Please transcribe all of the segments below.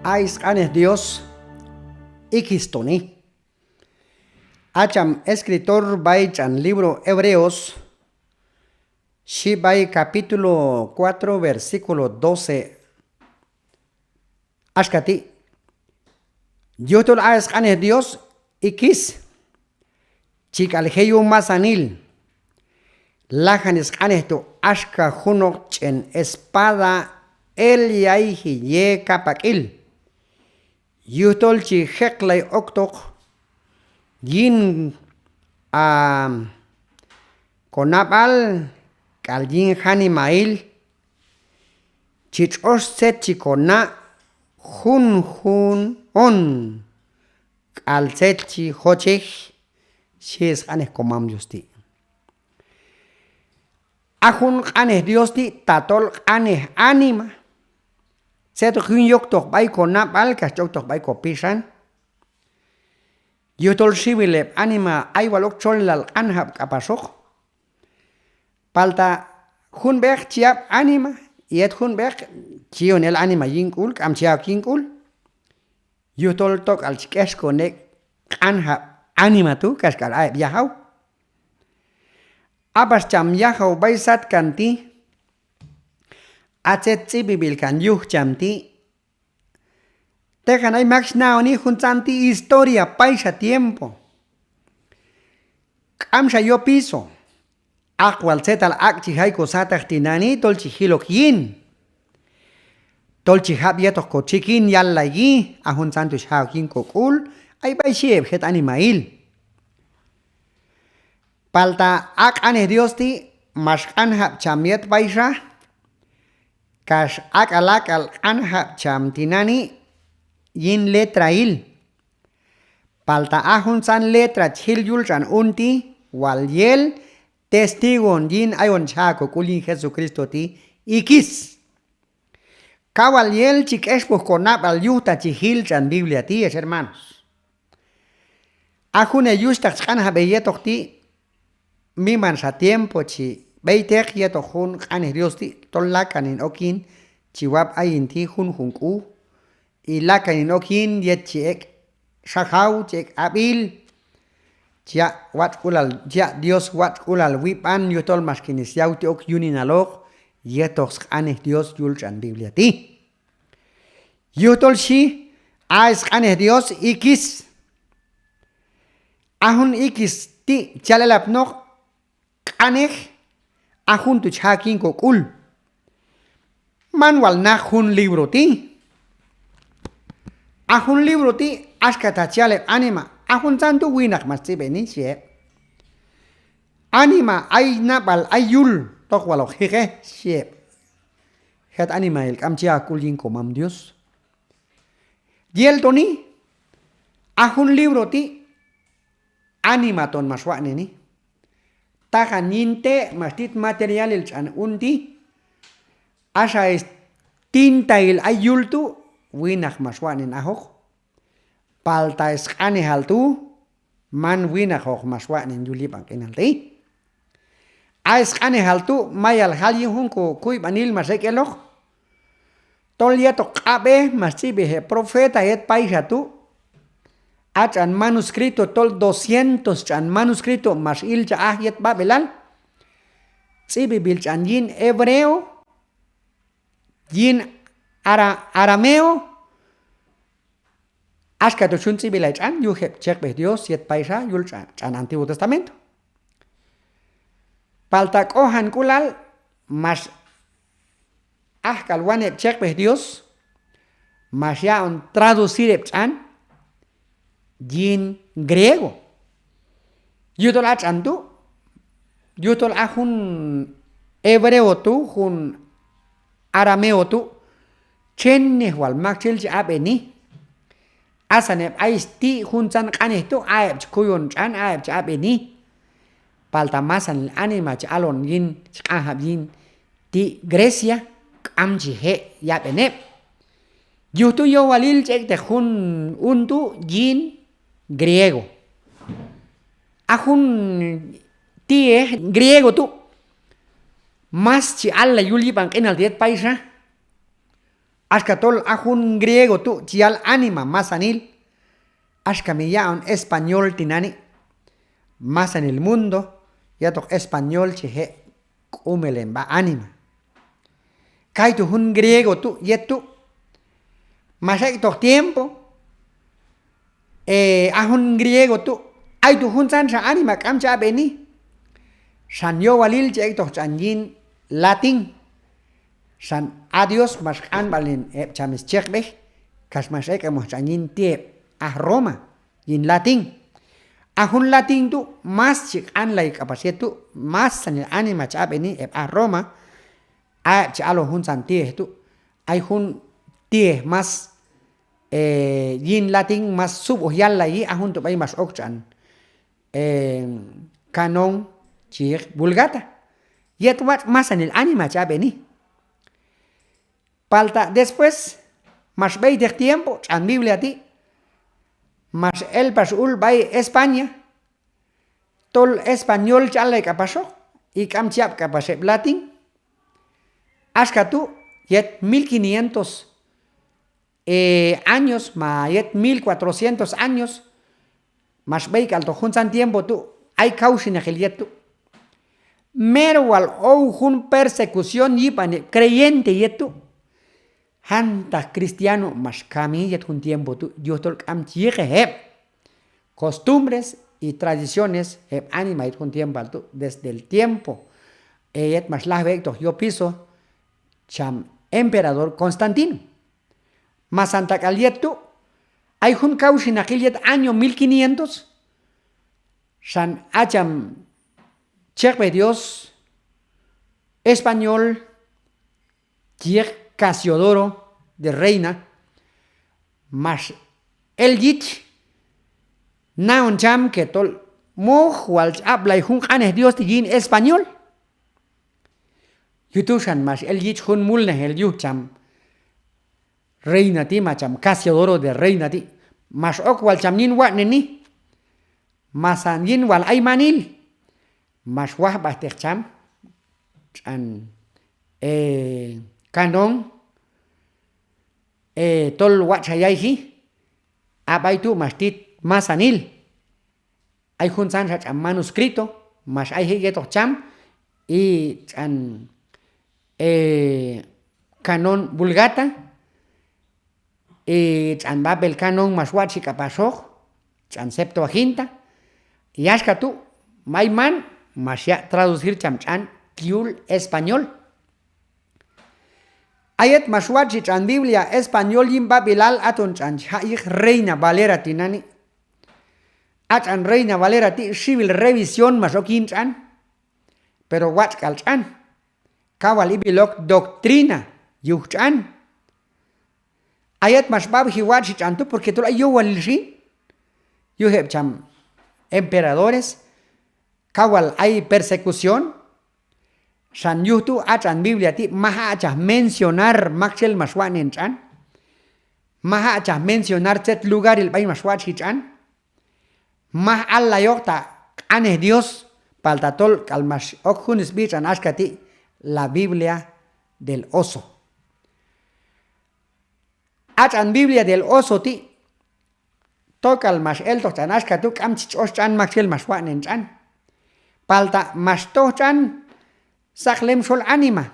Aisqanes Dios ikistoni. Acham escritor baichan libro Hebreos, Shibai capítulo 4 versículo 12. Ashkati. Yotol aisqanes Dios ikis. Chikalheyu masanil. Lajanes qanes tu ashka junok chen espada el yaihi ye kapakil. Yutol chi heklay oktok yin konabal kal yin hani mail chichos set chikona hun on kal set chi hochich shis qanes komam justi. Ahun qanes Dios ti tatol qanes anima. Seto hun yok tok bay konabal kachok tok bay kopisan. Yutol shibilep anima ay walok cholal anhab kapasok. Palta hun bek chiap anima yet hun bek chion el anima yinkul kam chiap yinkul. Yutol tok al chikesh konek anhab anima tu kashkal ay yahaw. Abas cham yahaw baysat kanti achet bibil kan yuh chamti. Tejan ay max naoni juntanti historia paisa tiempo. Kamsha yo piso. Akwal zetal akchi haiko satach tinani tolchi hilok yin. Tolchi hab yetok kochikin yalla yi a juntantu shakin kokul ay bay shieb het animail. Palta ak ane Dios ti mashkan hab chamiet baisha. Kash ak alak al anhab cham tinani yin letra il. Palta ahun san letra chil yul chan unti wal yel testigo yin ayon chako kulin Jesucristo ti ikis. Kawal yel chikeshpos konap al yuta chihil chan Biblia ti es hermanos. Ahun e yustak chan habeyetok ti miman sa tiempo chi beitek yetok hun kanes Dios ti tolakan in okin chiwap ayin ti hun ku. Y lakanin okin yet chiek shahau chiek abil chia wat kulal chia Dios wat kulal wipan yutol maskinis yauti ok yuninalog yetos anes Dios yulchan Biblia ti. Yutol shi ais anes Dios ikis. Ahun ikis ti chalalap nok anej ahun tu chakin kokul. Manual na hun libro ti. Ahun libro ti ashkata chiale anima. Ahun santu winak mas ti benisie. Anima ay nabal ayul tok walok hige siep. Het anima el kamchia kulin komam Dios. Yel toni ahun libro ti anima ton maswane ni. Tajan ninte mastit material el chan unti. Asha es tinta el ayul tu winak maswanin ahok. Palta es ane haltu man winak hok maswanin yulipang kinalti. Ais ane haltu mayal halyin hunko kuy banil masekelok. Tolietok abe masibe he profeta et paisatu. Achan manuscrito tol 200 chan manuscrito mas ilcha ahyet babelal. Sibi bil chan yin hebreo. Yin arameo. Ashkato chunzi bilaychan yu heb chek be Dios yet paisa yul chan Antiguo Testamento. Palta kohan kulal mas ahkal wan heb chek be Dios mas ya on traducir heb chan yin griego. Yutol achan tu yutol ahun hebreo tu hun arameo tu chenne wal makchil chi abeni. Asanep aisti hunsan qanes tu aeb kuyon chan aeb abeni. Palta masan anima ch alon yin chahab yin ti Grecia kamchi he yabenep. Yutu yo walil chek te hun untu yin griego. Ahun ti griego tu mas chi alla yuli bang enal diet paisa. Ashkatol ajun griego tu chial anima masanil. Ashkamilla un español tinani. Más en el mundo. Ya tok español cheje kumelen ba anima. Kai tu un griego tu yetu. Más hay tok tiempo. Ajun griego tu. Ay tu un san anima kamcha beni. San yo walil che tok chanjin latín. San adiós mas an balin chamis chekbeh kas mas ekamos chanin tie a Roma in latín ajun latín tu mas chik an lai kapasie tu mas san anima chabeni a Roma a chalo hun san tie tu ay hun tie mas yin latín mas sub ohyal lai ajun tu bay mas okchan canon chik vulgata yet wat mas san el anima chabeni. Falta después, más 20 tiempo, en Biblia ti, más el pasul bay España, tol español chale que pasó, y camchiap que pasé latín, hasta tú, yet 1500 años, más yet 1400 años, más bay que alto juntan tiempo tú, hay causa en el yetu. Mero al jun persecución y creyente yetu. Hanta cristiano mas kami yet un tiempo tu yo tol kam heb costumbres y tradiciones heb anima yet un tiempo tu desde el tiempo yet mas la vecto yo piso cham emperador Constantino mas santa caliet tu hay un causin aquel año 1500 san acham cheque Dios español Casiodoro de Reina, mas el yich, na un cham que tol moh wal habla y hun anes Dios tijin español. Yutushan mas el yich hun mulne el yucham Reina ti macham Casiodoro de Reina ti, mas ok wal cham nin wa neni, mas an yin wal ay manil, mas wah batek cham, an canon tol wachayaihi abaitu mastit masanil hay un san manuscrito mas hay geto cham y an canon vulgata y an babel canon mas wachika pasó an Septuaginta y hasta tú maiman mas ya traducir cham chan kiul español. Ayat maswachi chan Biblia español yimba bilal atun chan haik Reina Valera tinani. Achan Reina Valera ti civil revisión masokin chan. Pero wat kal chan. Kawal ibilok doctrina yuh chan. Ayat masbab hiwachi chan tu porque tú yo walilshin. Yo heb cham emperadores. Kawal hay persecución. San yutu achan Biblia ti maha achas mencionar maxel maswan en chan. Maha achas mencionar cet lugar el país maswan chan. Maha alla yokta anes Dios paltatol kalmas okhun speech an ashkati la Biblia del oso. Achan Biblia del oso ti tokal mas el tochan ashkatu kam chichos chan maxel maswan en chan. Palta mas to chan Saklem sol anima.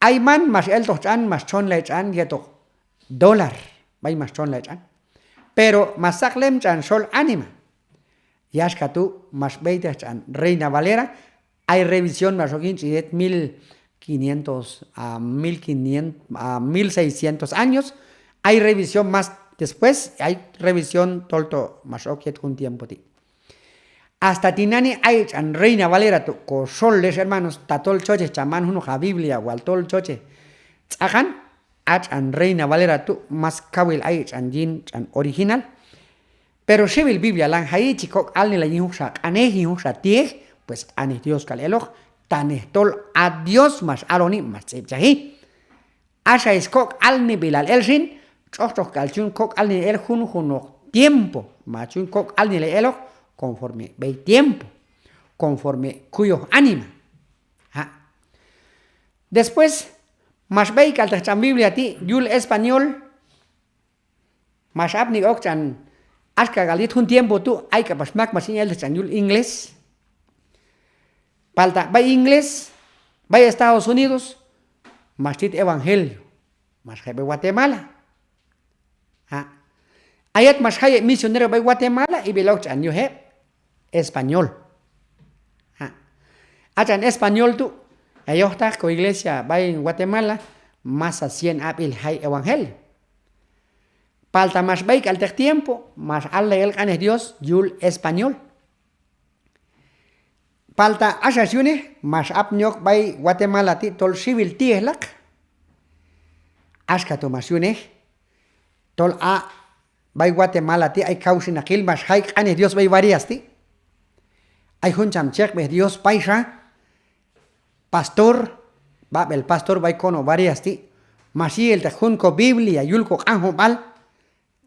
Ayman mas el tochan mas chon lechan yeto dólar. Bay mas chon lechan. Pero mas saklem chan sol anima. Yashkatu mas 20 chan Reina Valera. Hay revisión más o menos 1500 a 1500 a 1600 años. Hay revisión más después. Hay revisión tolto más o menos un tiempo. Hasta tinani hay chan Reina Valera tu cosoles hermanos tatol choche chaman uno ja Biblia o al tol choche tsajan chan Reina Valera tu más kawil hay chan jin chan original pero civil Biblia lan hay chico al ni la yusha anehi yusha tie pues anes Dios kaleloj tanestol a Dios más aroni más chahi asha iskok al ni bilal elsin choch kalchun kok al ni el juno tiempo machun kok al ni le eloj conforme ve tiempo, conforme cuyo ánima. Después, Mas bay kaltachan Biblia ti yul español. Mas apni okchan aska galit un tiempo tu hay que pasmak masin el chan yul inglés. Palta bay inglés, bay Estados Unidos, mas tit evangelio. Mas hay Guatemala. Ayat mas hay misionero bay Guatemala y bilokchan yo he español. Achan español tu ellos está con iglesia bay en Guatemala más a 100 abil hay evangelio. Palta más bay que al tiempo, más al el can es Dios, yul español. Palta asasione, más apnyok bay Guatemala ti tol civil tielak. Aska tomasione, tol a bay Guatemala ti ay causin akil, más hay can es Dios bay varias ti. Hay un chamchek bay Dios paisa. Pastor, el pastor bay kono varias ti. Mas si el tajun ko Biblia yul ko anjo bal.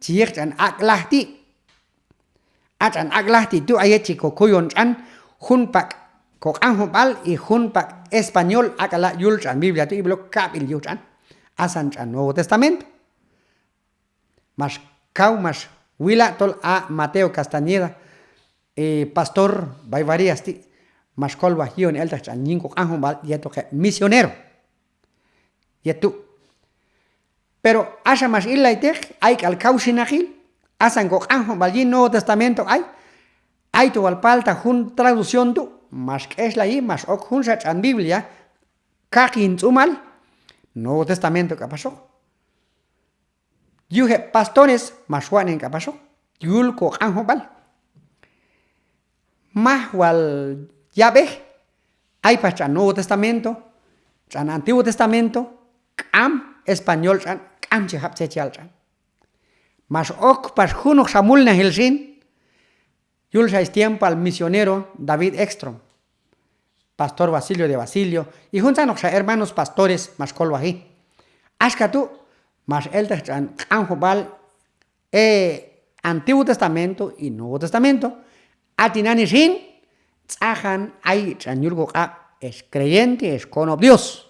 Chiek chan aklahti. Achan aklahti tu ayet ko kuyon chan hunpak ko anjo bal y hunpak español akala yul chan Biblia tu iblo kabil yul chan. Asan chan Nuevo Testamento. Mas kau mas wila tol a Mateo Castañeda pastor bay varias ti. Mas kolwa hiyon el chan nyinko anjo bal yeto que misionero. Yetu. Pero asa mas ilaitek hay al causinagil, asan ko anjo balin Nuevo Testamento hay tu al palta jun traducción tu, mas que es la y mas ok jun sachan Biblia, kakin tumal, Nuevo Testamento que pasó. Yuhe pastores mas juanen que pasó, yul ko anjo bal. Mas wal yabe, hay pachan Nuevo Testamento, chan Antiguo Testamento, español chan. Amche hapse chalchan. Mas ok pas junok samul na hilsin. Yul sais tiempo al misionero David Ekstrom. Pastor Basilio de Basilio. Y juntan ok hermanos pastores mas kolwa hi. Aska tu mas el chan anjo bal Antiguo Testamento y Nuevo Testamento. Atinani sin tsajan ay chan yulgo es creyente, es cono Dios.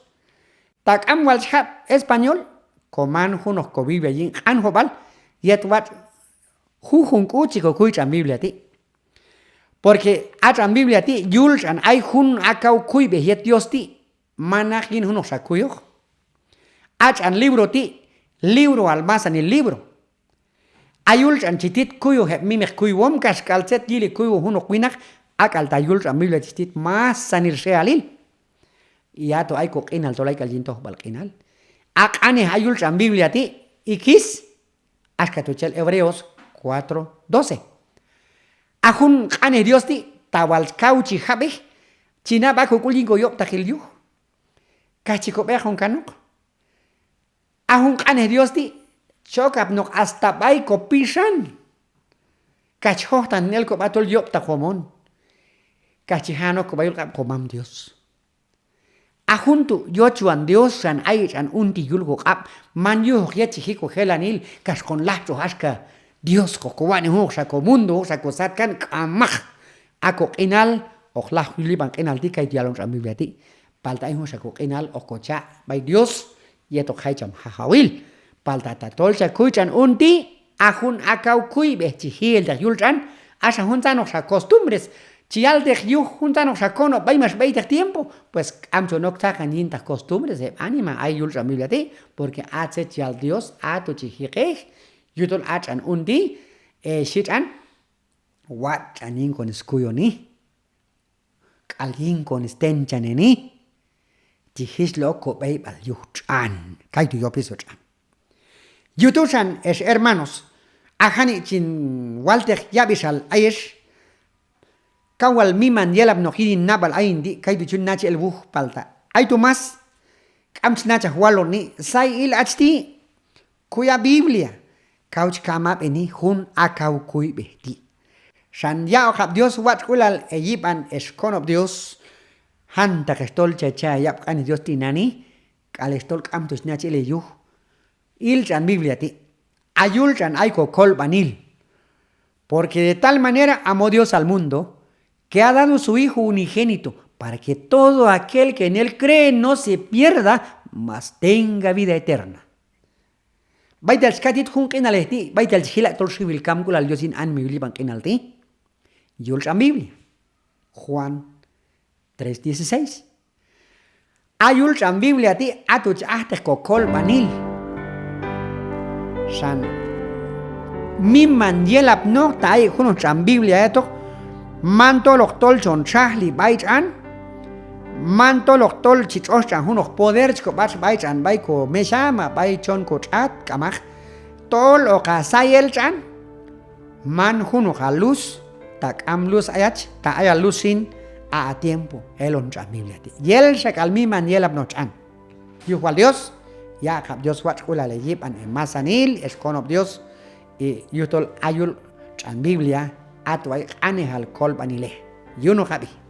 Tak amwal chap español coman junos ko Biblia yin anjo bal yet wat jujun kuchiko kuichan Biblia ti. Porque achan Biblia ti yul chan ay jun akau kuibe yet Dios ti manajin junos sakuyo. Achan libro ti libro almasan el libro. Ayul chan chitit kuyo he mimek kuywom kas kalcet yili kuyo junos kuinak akal tayul chan Biblia chitit mas sanir realil. Y ato ay ko kinal tolay kaljinto bal kinal. Ak ane hayul chan Biblia ti ikis askatuchel Hebreos 4:12. Ajun ane Dios ti tawal kauchi habe china ba ko kulin ko yok takil yu. Kachiko be hon kanok. Ajun ane Dios ti chokap nok hasta bay ko pisan. Kacho tan nel ko batol yok takomon. Kachihano ko bayul kap komam Dios. Ajuntu yochuan Dios san aychan unti yulgo kap man yo yechi hiko helanil kas con lacho haska Dios ko kuani hoxa ko mundo hoxa ko satkan kamaj ako inal ok la liban inal tikay dialon sa Biblia ti palta ay hoxa ko inal ok cha by Dios yeto khaycham hahawil palta tatol sa kuichan unti ajun akau kui bechi hil da yulchan asa juntan oxa costumbres. Si al de yu juntan o sacono, vai más 20 tiempo, pues amcho no sacan yintas costumbres de anima, hay yul Biblia ti, porque hace chial Dios, a tu chihike, yutol achan undi, shitan, wat chanin con escuyo ni, alguien con estenchan ni, chihis loco beibal yuchan, kaitu yo piso chan. Yutusan es hermanos, ajani chin Walter Yabishal ayesh, Kawal miman yelab no hidin nabal aindi kaitu chun nachi el buh palta. Ay tu mas kamch nacha hualo ni sai il achti kuya Biblia. Kauch kamap eni hun akau kui behti. San yao kap Dios wat kulal eyipan eskonob Dios. Hanta kestol chacha yap kani Dios tinani. Kalestol kamtus nachi le yuh. Il chan Biblia ti. Ayul chan aiko kol banil. Porque de tal manera amó Dios al mundo que ha dado su Hijo unigénito, para que todo aquel que en Él cree no se pierda, mas tenga vida eterna. Baital skatit hun qinalehti, baital chila tol civil camcul al Diosin an mi liban qinalti. Yul an Biblia. Juan 3:16. Ayul an Biblia ti atuch ahte kokol banil. San mimman yelap no tai huno an Biblia eto manto loktol chon chahli baichan. Manto loktol chichoshan hunok poder chko bach baichan baiko meshama baichon kochat kamaj tol o kasayel chan man hunok a luz tak am luz ayach ta aya luzin a tiempo elon chan Biblia ti yel shakal mi man yelap no chan yuhwal Dios ya kap Dios wach kula le yip an masanil eskonop Dios y yutol ayul chan Biblia atway anehal kol banile yuno kabi